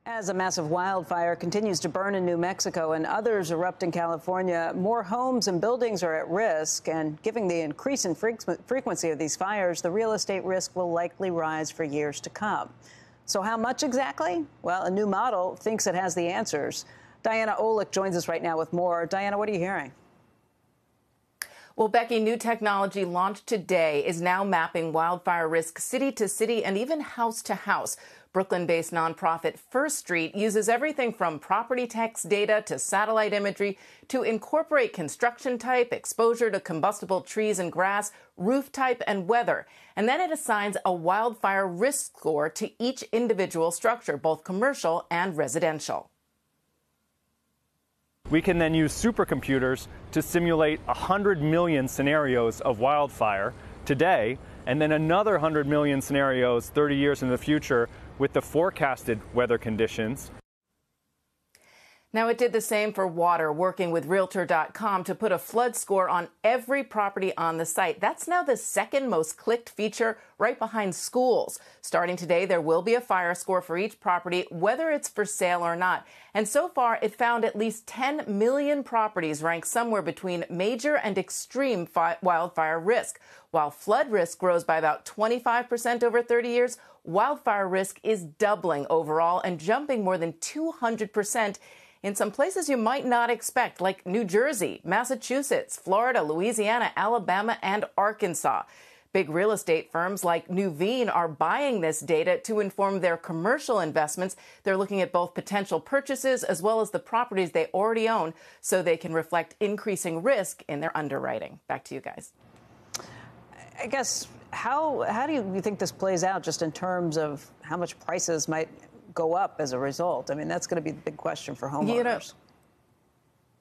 As a massive wildfire continues to burn in New Mexico and others erupt in California, more homes and buildings are at risk. And given the increase in frequency of these fires, the real estate risk will likely rise for years to come. So how much exactly? Well, a new model thinks it has the answers. Diana Olick joins us right now with more. Diana, what are you hearing? Well, Becky, new technology launched today is now mapping wildfire risk city to city and even house to house. Brooklyn-based nonprofit First Street uses everything from property tax data to satellite imagery to incorporate construction type, exposure to combustible trees and grass, roof type, and weather. And then it assigns a wildfire risk score to each individual structure, both commercial and residential. We can then use supercomputers to simulate 100 million scenarios of wildfire today, and then another 100 million scenarios 30 years in the future with the forecasted weather conditions. Now, it did the same for water, working with Realtor.com to put a flood score on every property on the site. That's now the second most clicked feature, right behind schools. Starting today, there will be a fire score for each property, whether it's for sale or not. And so far, it found at least 10 million properties ranked somewhere between major and extreme wildfire risk. While flood risk grows by about 25% over 30 years, wildfire risk is doubling overall and jumping more than 200% in some places you might not expect, like New Jersey, Massachusetts, Florida, Louisiana, Alabama, and Arkansas. Big real estate firms like Nuveen are buying this data to inform their commercial investments. They're looking at both potential purchases as well as the properties they already own so they can reflect increasing risk in their underwriting. Back to you guys. I guess, how do you think this plays out just in terms of how much prices might go up as a result? I mean, that's going to be the big question for homeowners.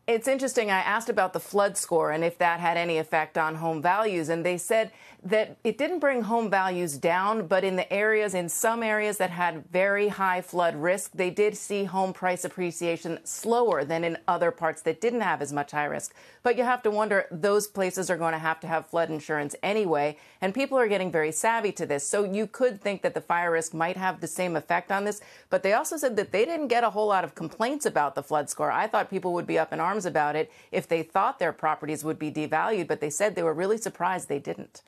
It's interesting. I asked about the flood score and if that had any effect on home values. And they said that it didn't bring home values down, but in some areas that had very high flood risk, they did see home price appreciation slower than in other parts that didn't have as much high risk. But you have to wonder, those places are going to have flood insurance anyway. And people are getting very savvy to this. So you could think that the fire risk might have the same effect on this. But they also said that they didn't get a whole lot of complaints about the flood score. I thought people would be up in arms about it if they thought their properties would be devalued, but they said they were really surprised they didn't.